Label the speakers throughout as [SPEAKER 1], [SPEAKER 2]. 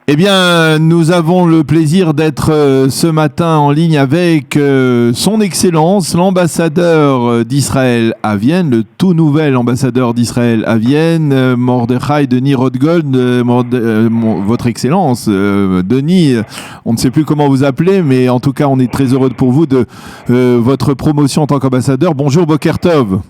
[SPEAKER 1] Eh bien, nous avons le plaisir d'être ce matin en ligne avec son Excellence, l'ambassadeur d'Israël à Vienne, le tout nouvel ambassadeur d'Israël à Vienne, Mordechai Denis Rothgold. Votre Excellence, Denis, on ne sait plus comment vous appeler, mais en tout cas, on est très heureux pour vous de votre promotion en tant qu'ambassadeur. Bonjour, Boker Tov.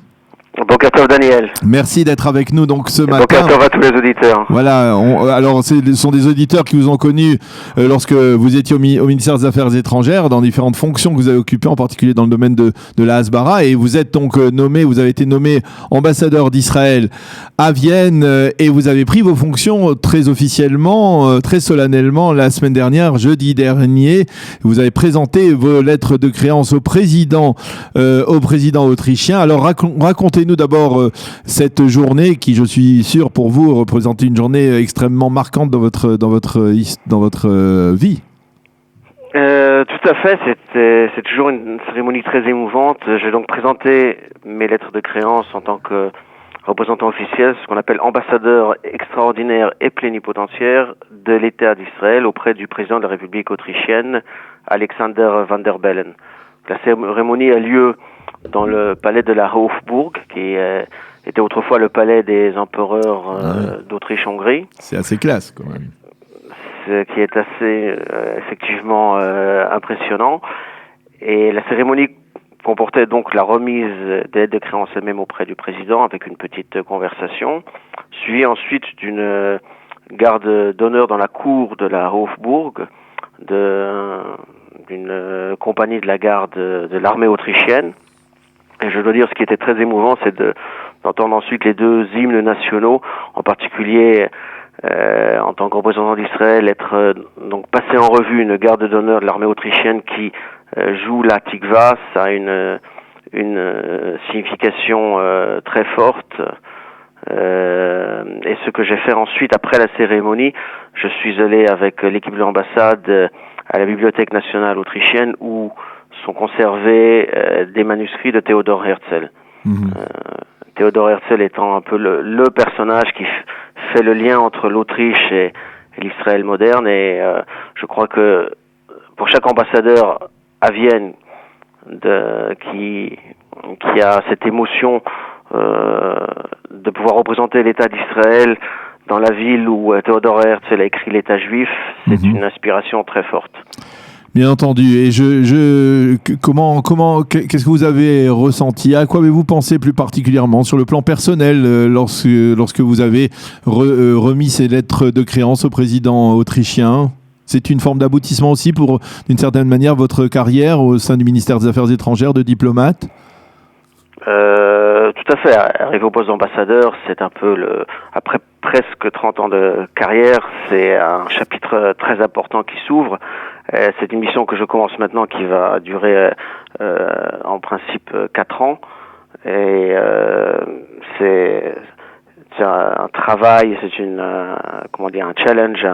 [SPEAKER 2] Boker Tov, Daniel.
[SPEAKER 1] Merci d'être avec nous donc ce matin.
[SPEAKER 2] Boker Tov à tous les auditeurs.
[SPEAKER 1] Voilà, alors ce sont des auditeurs qui vous ont connu lorsque vous étiez au ministère des Affaires étrangères, dans différentes fonctions que vous avez occupées, en particulier dans le domaine de la Hasbara, et vous êtes donc vous avez été nommé ambassadeur d'Israël à Vienne, et vous avez pris vos fonctions très officiellement, très solennellement la semaine dernière, jeudi dernier. Vous avez présenté vos lettres de créance au président autrichien. Alors racontez-nous d'abord cette journée qui, je suis sûr, pour vous, représente une journée extrêmement marquante dans votre vie.
[SPEAKER 2] Tout à fait, c'est toujours une cérémonie très émouvante. J'ai donc présenté mes lettres de créance en tant que représentant officiel, ce qu'on appelle ambassadeur extraordinaire et plénipotentiaire de l'État d'Israël auprès du président de la République autrichienne, Alexander Van der Bellen. La cérémonie a lieu dans le palais de la Hofburg, qui était autrefois le palais des empereurs d'Autriche-Hongrie.
[SPEAKER 1] C'est assez classe, quand même.
[SPEAKER 2] Ce qui est assez, effectivement, impressionnant. Et la cérémonie comportait donc la remise des lettres de créance elle-même auprès du président, avec une petite conversation, suivie ensuite d'une garde d'honneur dans la cour de la Hofburg, d'une compagnie de la garde de l'armée autrichienne. Et je dois dire, ce qui était très émouvant, c'est d'entendre ensuite les deux hymnes nationaux, en particulier en tant que représentant d'Israël, être donc passé en revue une garde d'honneur de l'armée autrichienne qui joue la Tikva. Ça a une signification très forte. Et ce que j'ai fait ensuite, après la cérémonie, je suis allé avec l'équipe de l'ambassade à la Bibliothèque nationale autrichienne où sont conservés des manuscrits de Theodor Herzl. Theodor Herzl étant un peu le personnage qui fait le lien entre l'Autriche et l'Israël moderne, et je crois que pour chaque ambassadeur à Vienne qui a cette émotion de pouvoir représenter l'État d'Israël dans la ville où Theodor Herzl a écrit l'État juif, c'est une inspiration très forte.
[SPEAKER 1] Bien entendu. Et qu'est-ce que vous avez ressenti? À quoi avez-vous pensé plus particulièrement sur le plan personnel lorsque vous avez remis ces lettres de créance au président autrichien? C'est une forme d'aboutissement aussi pour, d'une certaine manière, votre carrière au sein du ministère des Affaires étrangères de diplomate?
[SPEAKER 2] Tout à fait. Arriver au poste d'ambassadeur, c'est un peu après presque 30 ans de carrière, c'est un chapitre très important qui s'ouvre. C'est une mission que je commence maintenant qui va durer en principe 4 ans. Et c'est un travail, c'est un challenge,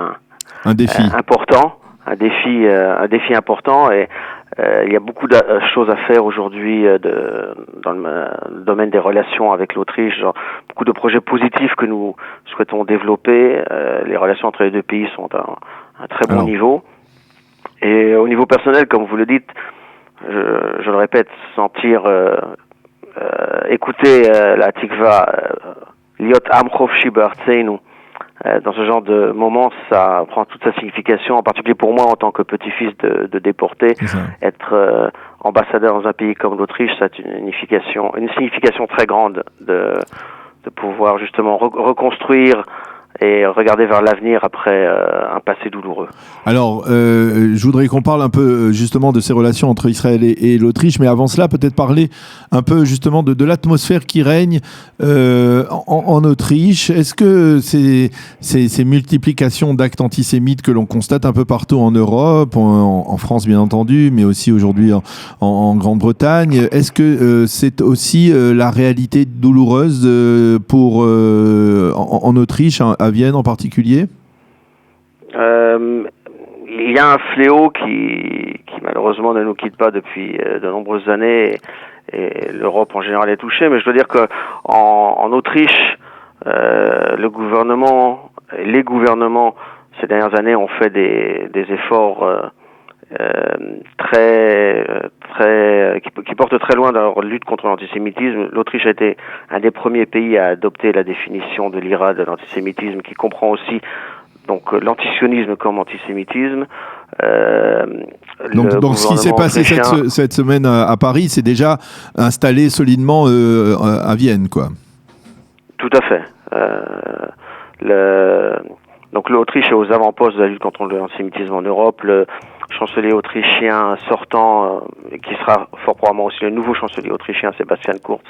[SPEAKER 1] un défi
[SPEAKER 2] important, un défi important, et il y a beaucoup de choses à faire aujourd'hui dans le domaine des relations avec l'Autriche, beaucoup de projets positifs que nous souhaitons développer. Les relations entre les deux pays sont à un très bon niveau. Et au niveau personnel, comme vous le dites, je le répète, écouter la Tikva, Liot Am Chofshi Be'artzeinu, dans ce genre de moment, ça prend toute sa signification, en particulier pour moi en tant que petit-fils de déporté. Être ambassadeur dans un pays comme l'Autriche, ça a une signification très grande de pouvoir justement reconstruire et regarder vers l'avenir après un passé douloureux.
[SPEAKER 1] Alors, je voudrais qu'on parle un peu justement de ces relations entre Israël et l'Autriche, mais avant cela, peut-être parler un peu justement de l'atmosphère qui règne en Autriche. Est-ce que ces multiplications d'actes antisémites que l'on constate un peu partout en Europe, en France bien entendu, mais aussi aujourd'hui en Grande-Bretagne, est-ce que c'est aussi la réalité douloureuse en Autriche, à Vienne en particulier?
[SPEAKER 2] Il y a un fléau qui malheureusement ne nous quitte pas depuis de nombreuses années, et l'Europe en général est touchée, mais je dois dire que en Autriche, le gouvernement, les gouvernements ces dernières années ont fait des efforts qui portent très loin dans leur lutte contre l'antisémitisme. L'Autriche a été un des premiers pays à adopter la définition de l'IRA de l'antisémitisme, qui comprend aussi donc l'antisionisme comme antisémitisme.
[SPEAKER 1] Donc ce qui s'est passé cette semaine à Paris, c'est déjà installé solidement à Vienne, quoi.
[SPEAKER 2] Tout à fait. Donc l'Autriche est aux avant-postes de la lutte contre l'antisémitisme en Europe. Le chancelier autrichien sortant, qui sera fort probablement aussi le nouveau chancelier autrichien, Sebastian Kurz,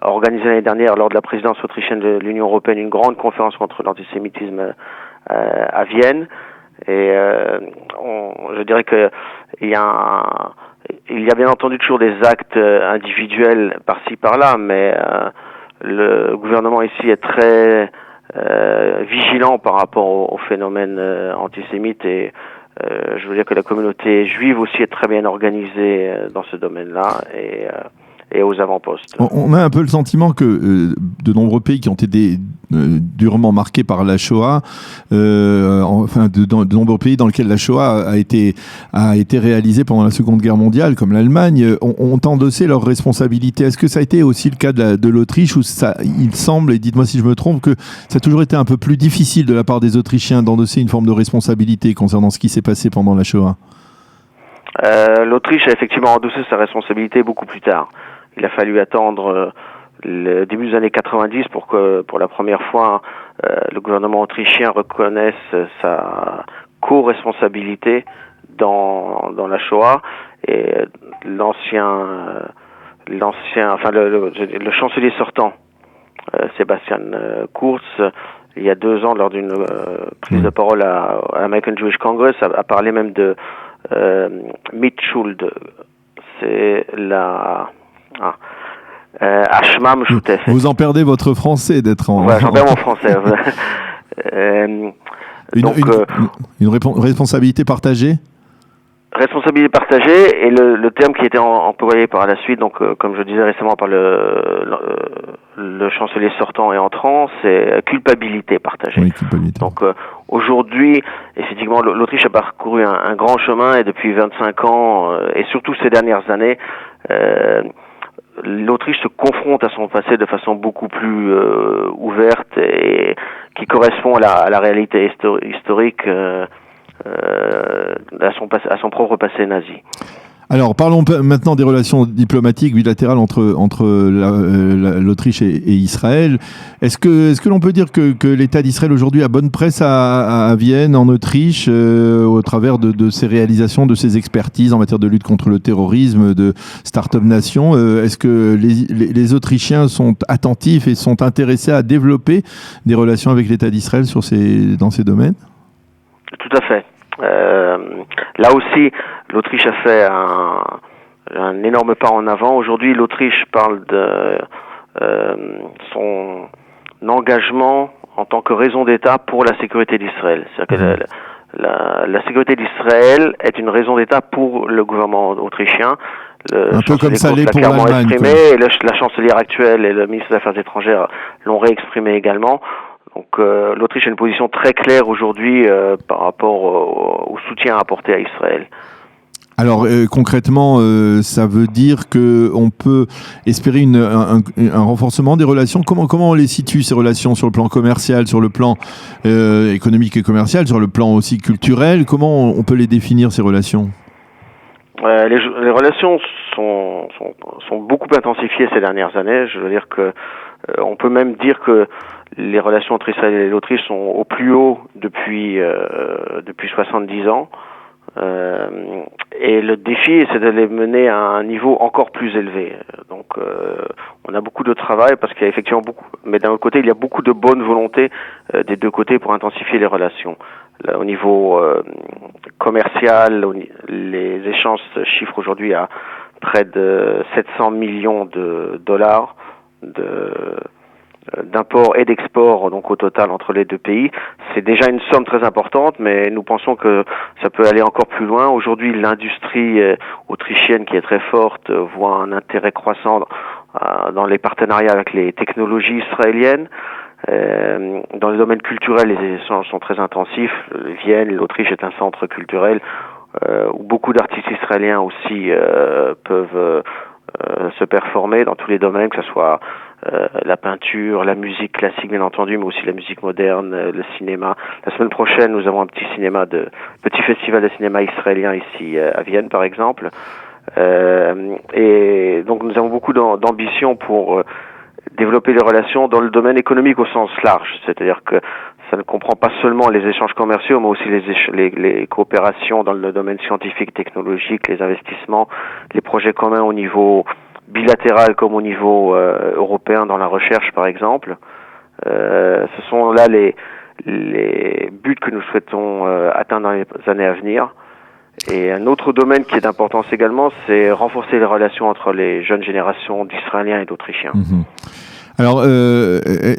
[SPEAKER 2] a organisé l'année dernière, lors de la présidence autrichienne de l'Union européenne, une grande conférence contre l'antisémitisme à Vienne. Et je dirais que il y a bien entendu toujours des actes individuels par-ci par-là, mais le gouvernement ici est très vigilant par rapport au phénomène antisémite, et je veux dire que la communauté juive aussi est très bien organisée dans ce domaine-là et aux avant-postes.
[SPEAKER 1] On a un peu le sentiment que de nombreux pays qui ont été durement marqués par la Shoah, de nombreux pays dans lesquels la Shoah a été réalisée pendant la Seconde Guerre mondiale, comme l'Allemagne, ont endossé leurs responsabilités. Est-ce que ça a été aussi le cas de l'Autriche, où il semble, et dites-moi si je me trompe, que ça a toujours été un peu plus difficile de la part des Autrichiens d'endosser une forme de responsabilité concernant ce qui s'est passé pendant la Shoah?
[SPEAKER 2] L'Autriche a effectivement endossé sa responsabilité beaucoup plus tard. Il a fallu attendre le début des années 90 pour que, pour la première fois, le gouvernement autrichien reconnaisse sa co-responsabilité dans la Shoah. Et le chancelier sortant, Sebastian Kurz, il y a 2 ans, lors d'une prise de parole à l'American Jewish Congress, a parlé même de Mitschuld. C'est Ashma Meshutefet.
[SPEAKER 1] Vous en perdez votre français d'être en...
[SPEAKER 2] Ouais, j'en perds mon français.
[SPEAKER 1] Une responsabilité partagée?
[SPEAKER 2] Responsabilité partagée, et le terme qui était employé par la suite, donc comme je disais récemment par le chancelier sortant et entrant, c'est culpabilité partagée.
[SPEAKER 1] Oui, culpabilité.
[SPEAKER 2] Donc aujourd'hui, effectivement, l'Autriche a parcouru un grand chemin, et depuis 25 ans, et surtout ces dernières années, l'Autriche se confronte à son passé de façon beaucoup plus ouverte, et qui correspond à la réalité historique à son propre passé nazi.
[SPEAKER 1] Alors, parlons maintenant des relations diplomatiques bilatérales entre l'Autriche et Israël. Est-ce que l'on peut dire que l'État d'Israël aujourd'hui a bonne presse à Vienne, en Autriche, au travers de ses réalisations, de ses expertises en matière de lutte contre le terrorisme, de Start-up Nation? Est-ce que les Autrichiens sont attentifs et sont intéressés à développer des relations avec l'État d'Israël dans ces domaines? Tout à fait.
[SPEAKER 2] Là aussi, l'Autriche a fait un énorme pas en avant. Aujourd'hui, l'Autriche parle de son engagement en tant que raison d'État pour la sécurité d'Israël. C'est-à-dire que la sécurité d'Israël est une raison d'État pour le gouvernement autrichien.
[SPEAKER 1] Un peu comme ça l'est pour l'Allemagne.
[SPEAKER 2] Et la chancelière actuelle et le ministre des Affaires étrangères l'ont réexprimé également. Donc l'Autriche a une position très claire aujourd'hui par rapport au soutien apporté à Israël.
[SPEAKER 1] Alors concrètement, ça veut dire qu'on peut espérer un renforcement des relations. Comment on les situe, ces relations, sur le plan commercial, sur le plan économique et commercial, sur le plan aussi culturel? Comment on peut les définir, ces relations?
[SPEAKER 2] Les relations sont beaucoup intensifiées ces dernières années. Je veux dire que on peut même dire que les relations entre Israël et l'Autriche sont au plus haut depuis 70 ans. Et le défi, c'est de les mener à un niveau encore plus élevé. Donc, on a beaucoup de travail, parce qu'il y a effectivement mais d'un autre côté, il y a beaucoup de bonne volonté des deux côtés pour intensifier les relations. Là, au niveau commercial, les échanges se chiffrent aujourd'hui à près de 700 millions de dollars d'import et d'export, donc au total entre les deux pays. C'est déjà une somme très importante, mais nous pensons que ça peut aller encore plus loin. Aujourd'hui, l'industrie autrichienne, qui est très forte, voit un intérêt croissant dans les partenariats avec les technologies israéliennes. Dans le domaine culturel, les échanges sont très intensifs. Vienne, l'Autriche est un centre culturel où beaucoup d'artistes israéliens aussi peuvent se performer dans tous les domaines, que ce soit la peinture, la musique classique bien entendu, mais aussi la musique moderne, le cinéma. La semaine prochaine, nous avons un petit festival de cinéma israélien ici à Vienne par exemple. Et donc nous avons beaucoup d'ambition pour développer les relations dans le domaine économique au sens large, c'est-à-dire que ça ne comprend pas seulement les échanges commerciaux, mais aussi les coopérations dans le domaine scientifique, technologique, les investissements, les projets communs au niveau bilatéral comme au niveau européen dans la recherche, par exemple. Ce sont là les buts que nous souhaitons atteindre dans les années à venir. Et un autre domaine qui est d'importance également, c'est renforcer les relations entre les jeunes générations d'Israéliens et d'Autrichiens.
[SPEAKER 1] Mmh. Alors,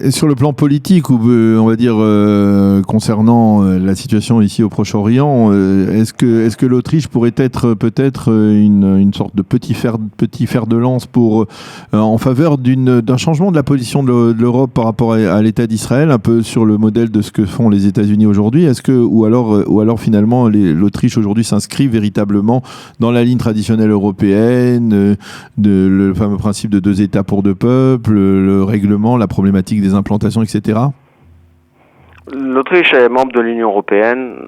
[SPEAKER 1] sur le plan politique, ou on va dire concernant la situation ici au Proche-Orient, est-ce que l'Autriche pourrait être peut-être une sorte de petit fer de lance pour en faveur d'un changement de la position de l'Europe par rapport à l'État d'Israël, un peu sur le modèle de ce que font les États-Unis aujourd'hui? Ou alors finalement l'Autriche aujourd'hui s'inscrit véritablement dans la ligne traditionnelle européenne, le fameux principe de 2 États pour 2 peuples, le règlement, la problématique des implantations, etc.
[SPEAKER 2] L'Autriche est membre de l'Union européenne.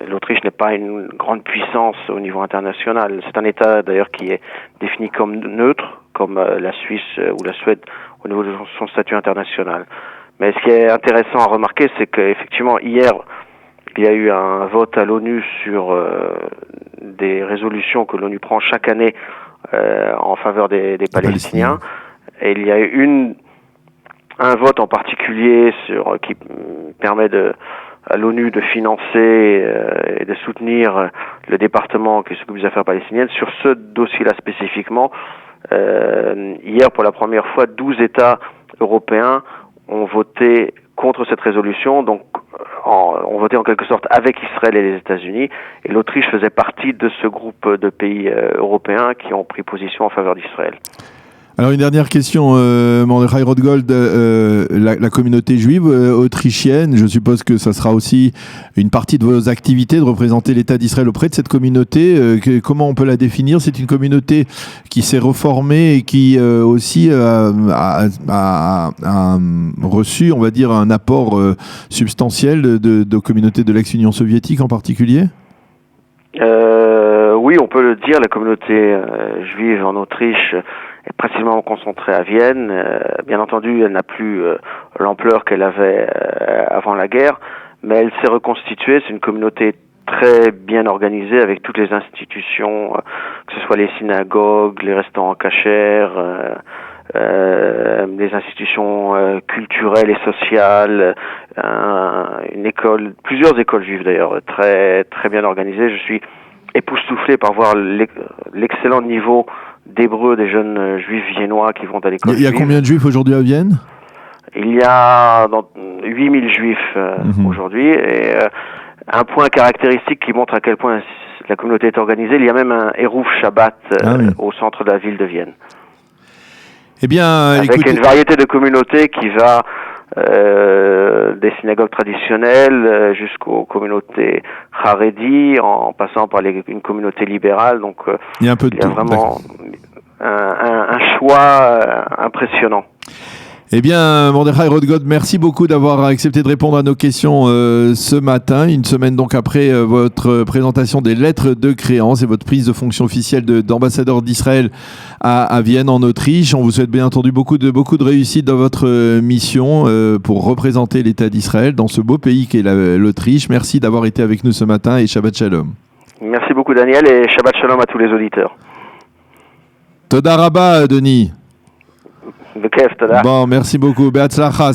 [SPEAKER 2] L'Autriche n'est pas une grande puissance au niveau international. C'est un État d'ailleurs qui est défini comme neutre, comme la Suisse ou la Suède au niveau de son statut international. Mais ce qui est intéressant à remarquer, c'est qu'effectivement hier, il y a eu un vote à l'ONU sur des résolutions que l'ONU prend chaque année en faveur des Palestiniens. Et il y a eu un vote en particulier qui permet à l'ONU de financer et de soutenir le département qui s'occupe des affaires palestiniennes. Sur ce dossier-là spécifiquement, hier, pour la première fois, 12 États européens ont voté contre cette résolution, donc ont voté en quelque sorte avec Israël et les États-Unis, et l'Autriche faisait partie de ce groupe de pays européens qui ont pris position en faveur d'Israël.
[SPEAKER 1] Alors une dernière question, Mordechai Rothgold, la communauté juive autrichienne, je suppose que ça sera aussi une partie de vos activités de représenter l'État d'Israël auprès de cette communauté. Comment on peut la définir? C'est une communauté qui s'est reformée et qui aussi a reçu, on va dire, un apport substantiel de communautés de l'ex-Union soviétique en particulier?
[SPEAKER 2] Oui, on peut le dire, la communauté juive en Autriche est principalement concentrée à Vienne. Bien entendu, elle n'a plus l'ampleur qu'elle avait avant la guerre, mais elle s'est reconstituée. C'est une communauté très bien organisée avec toutes les institutions, que ce soit les synagogues, les restaurants kasher, les institutions culturelles et sociales, une école, plusieurs écoles juives d'ailleurs, très très bien organisées. Je suis époustouflé par voir l'excellent niveau d'hébreu des jeunes juifs viennois qui vont à l'école.
[SPEAKER 1] Il y a combien de juifs aujourd'hui à Vienne?
[SPEAKER 2] Il y a 8000 juifs aujourd'hui, et un point caractéristique qui montre à quel point la communauté est organisée, il y a même un Eruv Shabbat au centre de la ville de Vienne.
[SPEAKER 1] Eh bien,
[SPEAKER 2] avec une variété de communautés qui va des synagogues traditionnelles jusqu'aux communautés Haredi, en passant par une communauté libérale. Donc
[SPEAKER 1] il y a un peu de tout.
[SPEAKER 2] Vraiment un choix impressionnant.
[SPEAKER 1] Eh bien, Mordechai Rothgold, merci beaucoup d'avoir accepté de répondre à nos questions ce matin, une semaine donc après votre présentation des lettres de créance et votre prise de fonction officielle d'ambassadeur d'Israël à Vienne, en Autriche. On vous souhaite bien entendu beaucoup de réussite dans votre mission pour représenter l'État d'Israël dans ce beau pays qu'est l'Autriche. Merci d'avoir été avec nous ce matin et Shabbat Shalom.
[SPEAKER 2] Merci beaucoup Daniel, et Shabbat Shalom à tous les auditeurs.
[SPEAKER 1] Toda Rabba, Denis.
[SPEAKER 2] בכיף, תודה.
[SPEAKER 1] Bon, merci beaucoup. בהצלחה.